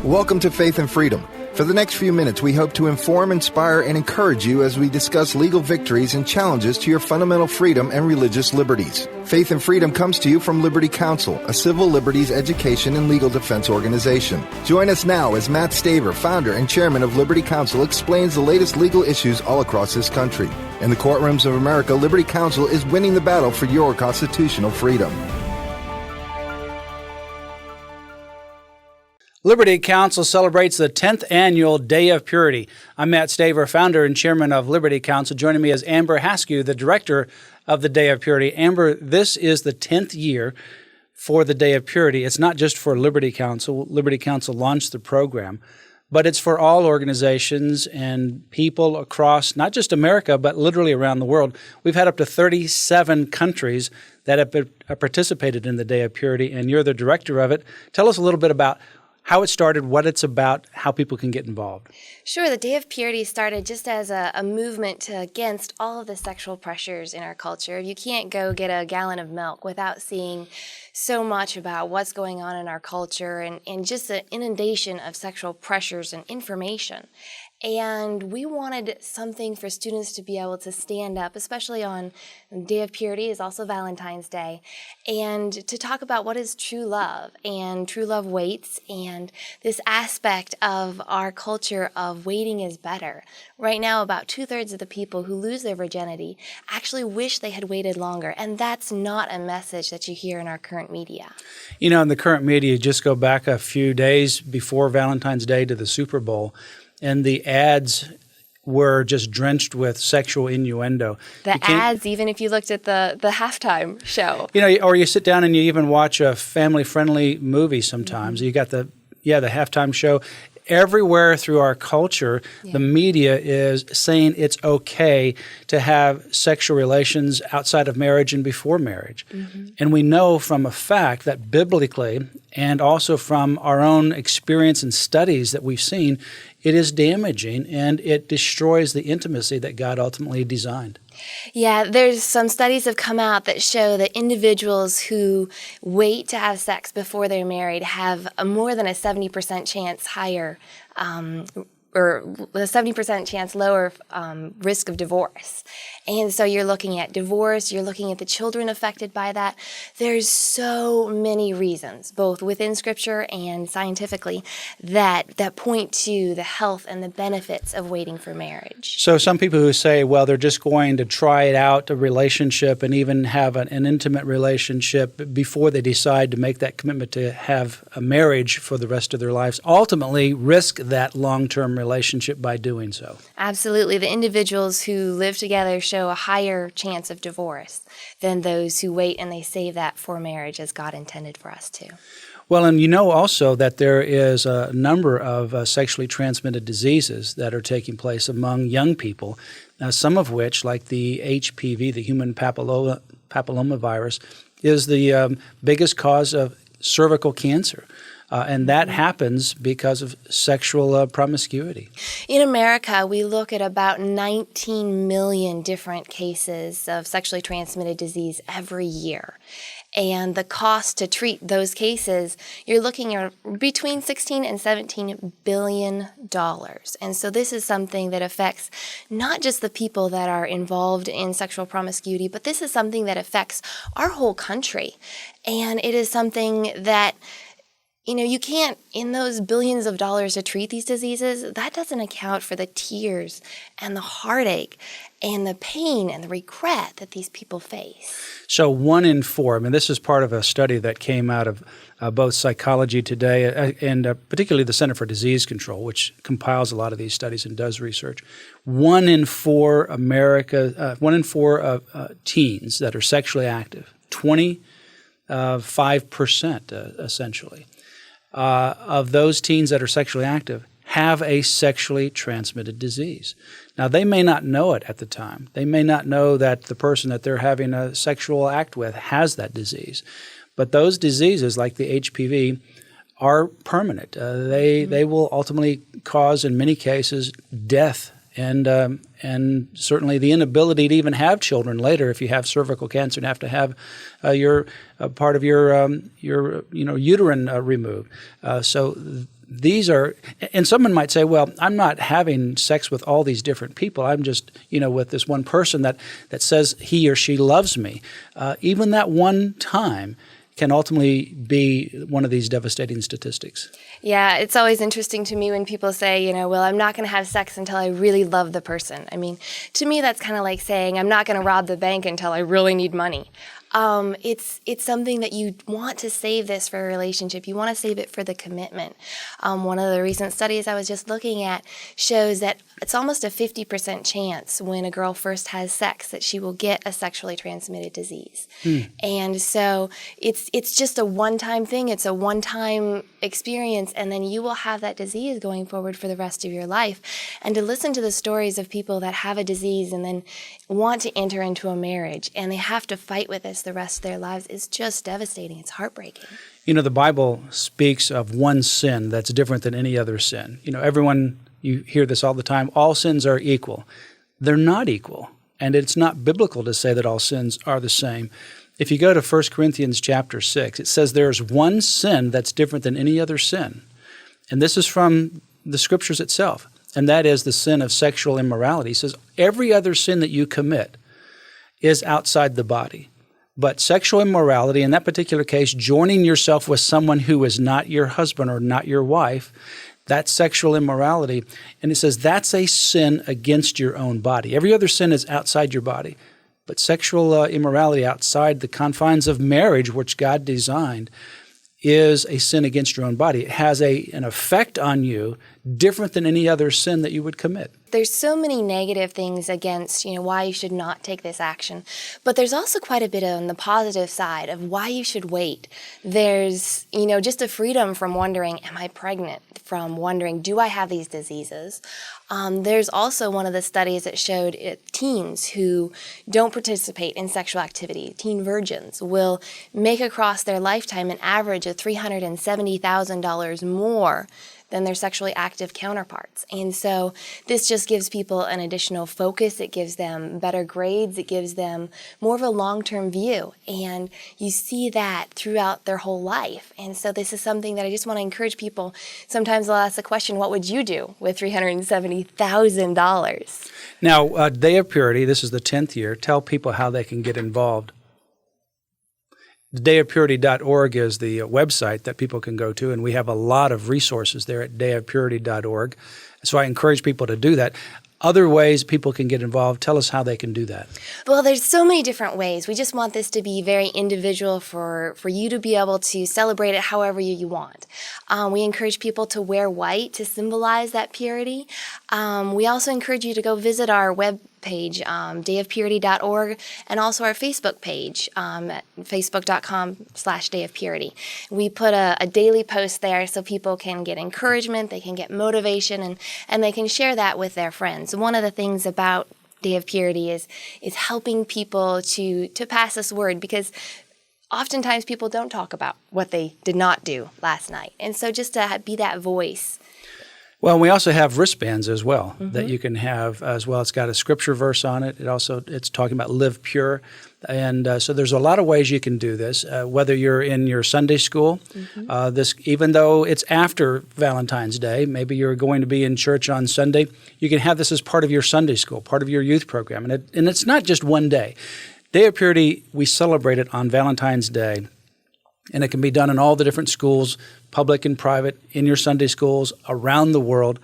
Welcome to Faith and Freedom. For the next few minutes, we hope to inform, inspire, and encourage you as we discuss legal victories and challenges to your fundamental freedom and religious liberties. Faith and Freedom comes to you from Liberty Counsel, a civil liberties education and legal defense organization. Join us now as Matt Staver, founder and chairman of Liberty Counsel, explains the latest legal issues all across this country. In the courtrooms of America, Liberty Counsel is winning the battle for your constitutional freedom. Liberty Counsel celebrates the 10th annual Day of Purity. I'm Matt Staver, founder and chairman of Liberty Counsel. Joining me is Amber Haskew, the director of the Day of Purity. Amber, this is the 10th year for the Day of Purity. It's not just for Liberty Counsel. Liberty Counsel launched the program, but it's for all organizations and people across not just America, but literally around the world. We've had up to 37 countries that have participated in the Day of Purity, and you're the director of it. Tell us a little bit about how it started, what it's about, how people can get involved. Sure. The Day of Purity started just as a movement against all of the sexual pressures in our culture. You can't go get a gallon of milk without seeing so much about what's going on in our culture and just the inundation of sexual pressures and information. And we wanted something for students to be able to stand up, especially on the Day of Purity is also Valentine's Day, and to talk about what is true love and true love waits and this aspect of our culture of waiting is better. Right now, about 2/3 of the people who lose their virginity actually wish they had waited longer, and that's not a message that you hear in our current media. You know, in the current media, just go back a few days before Valentine's Day to the Super Bowl, and the ads were just drenched with sexual innuendo. The ads, even if you looked at the halftime show. You know, or you sit down and you even watch a family-friendly movie sometimes. You got the halftime show. Everywhere through our culture, the media is saying it's okay to have sexual relations outside of marriage and before marriage. And we know from a fact that biblically and also from our own experience and studies that we've seen, it is damaging and it destroys the intimacy that God ultimately designed. Yeah, there's some studies have come out that show that individuals who wait to have sex before they're married have a more than a 70% chance higher or a 70% chance lower risk of divorce. And so you're looking at divorce, you're looking at the children affected by that. There's so many reasons, both within Scripture and scientifically, that point to the health and the benefits of waiting for marriage. So some people who say, well, they're just going to try it out, a relationship, and even have an intimate relationship before they decide to make that commitment to have a marriage for the rest of their lives, ultimately risk that long-term relationship by doing so. Absolutely. The individuals who live together show a higher chance of divorce than those who wait and they save that for marriage as God intended for us to. Well, and you know also that there is a number of sexually transmitted diseases that are taking place among young people, some of which, like the HPV, the human papilloma virus, is the biggest cause of cervical cancer. And that happens because of sexual promiscuity. In America, we look at about 19 million different cases of sexually transmitted disease every year. And the cost to treat those cases, you're looking at between $16 and $17 billion. And so this is something that affects not just the people that are involved in sexual promiscuity, but this is something that affects our whole country. And it is something that you can't, in those billions of dollars to treat these diseases, that doesn't account for the tears and the heartache and the pain and the regret that these people face. So 1 in 4, this is part of a study that came out of both Psychology Today and particularly the Center for Disease Control, which compiles a lot of these studies and does research. 1 in 4 teens that are sexually active, 25% essentially. Of those teens that are sexually active have a sexually transmitted disease. Now, they may not know it at the time. They may not know that the person that they're having a sexual act with has that disease. But those diseases, like the HPV, are permanent. They will ultimately cause, in many cases, death and certainly the inability to even have children later if you have cervical cancer and have to have part of your uterine removed. So these are, and someone might say, well, I'm not having sex with all these different people. I'm just, with this one person that says he or she loves me. Even that one time can ultimately be one of these devastating statistics. Yeah, it's always interesting to me when people say, well, I'm not going to have sex until I really love the person. I mean, to me, that's kind of like saying I'm not going to rob the bank until I really need money. It's something that you want to save this for a relationship. You want to save it for the commitment. One of the recent studies I was just looking at shows that it's almost a 50% chance when a girl first has sex that she will get a sexually transmitted disease. And so it's just a one-time thing. It's a one-time experience, and then you will have that disease going forward for the rest of your life. And to listen to the stories of people that have a disease and then want to enter into a marriage and they have to fight with this the rest of their lives is just devastating. It's heartbreaking. The Bible speaks of one sin that's different than any other sin. Everyone, you hear this all the time, all sins are equal. They're not equal, and it's not biblical to say that all sins are the same. If you go to 1 Corinthians chapter 6, it says there's one sin that's different than any other sin. And this is from the Scriptures itself, and that is the sin of sexual immorality. It says every other sin that you commit is outside the body. But sexual immorality, in that particular case, joining yourself with someone who is not your husband or not your wife, that's sexual immorality. And it says that's a sin against your own body. Every other sin is outside your body. But sexual immorality outside the confines of marriage, which God designed, is a sin against your own body. It has an effect on you different than any other sin that you would commit. There's so many negative things against, why you should not take this action. But there's also quite a bit on the positive side of why you should wait. There's, just a freedom from wondering, am I pregnant? From wondering, do I have these diseases? There's also one of the studies that showed teens who don't participate in sexual activity, teen virgins, will make across their lifetime an average of $370,000 more than their sexually active counterparts. And so this just gives people an additional focus. It gives them better grades. It gives them more of a long-term view. And you see that throughout their whole life. And so this is something that I just want to encourage people. Sometimes they'll ask the question, what would you do with $370,000? Now, Day of Purity, this is the 10th year. Tell people how they can get involved. Dayofpurity.org is the website that people can go to, and we have a lot of resources there at dayofpurity.org. So I encourage people to do that. Other ways people can get involved, tell us how they can do that. Well, there's so many different ways. We just want this to be very individual for you to be able to celebrate it however you want. We encourage people to wear white to symbolize that purity. We also encourage you to go visit our web page, dayofpurity.org, and also our Facebook page at facebook.com/dayofpurity. We put a daily post there so people can get encouragement, they can get motivation, and they can share that with their friends. One of the things about Day of Purity is helping people to pass this word, because oftentimes people don't talk about what they did not do last night. And so just to be that voice. Well, we also have wristbands as well that you can have as well. It's got a scripture verse on it. It's talking about live pure. And so there's a lot of ways you can do this, whether you're in your Sunday school, even though it's after Valentine's Day, maybe you're going to be in church on Sunday, you can have this as part of your Sunday school, part of your youth program. And it's not just one day. Day of Purity, we celebrate it on Valentine's Day. And it can be done in all the different schools, public and private, in your Sunday schools, around the world.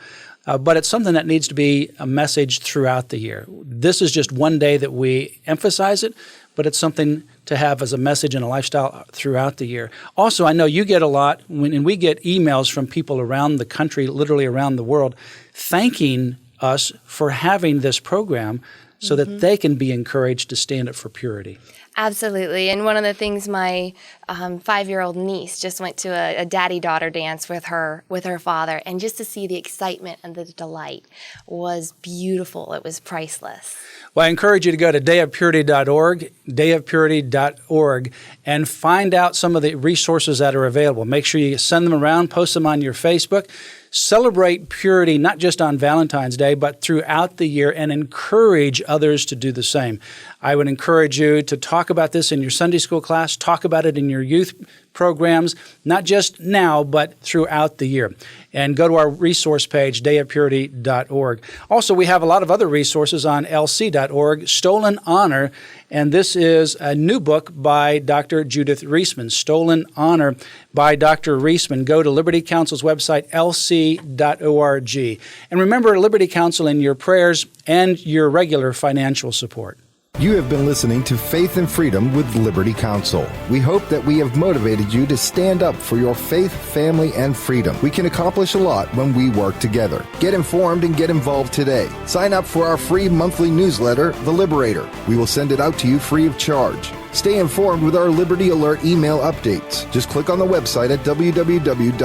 But it's something that needs to be a message throughout the year. This is just one day that we emphasize it, but it's something to have as a message and a lifestyle throughout the year. Also, I know you get a lot, and we get emails from people around the country, literally around the world, thanking us for having this program so that they can be encouraged to stand up for purity. Absolutely. And one of the things, my 5-year-old niece just went to a daddy-daughter dance with her father, and just to see the excitement and the delight was beautiful. It was priceless. Well, I encourage you to go to dayofpurity.org, and find out some of the resources that are available. Make sure you send them around, post them on your Facebook. Celebrate purity not just on Valentine's Day, but throughout the year, and encourage others to do the same. I would encourage you to talk talk about this in your Sunday school class, talk about it in your youth programs, not just now, but throughout the year. And go to our resource page, dayofpurity.org. Also, we have a lot of other resources on lc.org, Stolen Honor, and this is a new book by Dr. Judith Reisman, Stolen Honor by Dr. Reisman. Go to Liberty Counsel's website, lc.org. And remember Liberty Counsel in your prayers and your regular financial support. You have been listening to Faith and Freedom with Liberty Counsel. We hope that we have motivated you to stand up for your faith, family, and freedom. We can accomplish a lot when we work together. Get informed and get involved today. Sign up for our free monthly newsletter, The Liberator. We will send it out to you free of charge. Stay informed with our Liberty Alert email updates. Just click on the website at www.lc.org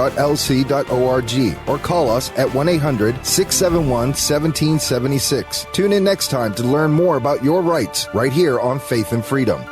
or call us at 1-800-671-1776. Tune in next time to learn more about your rights right here on Faith and Freedom.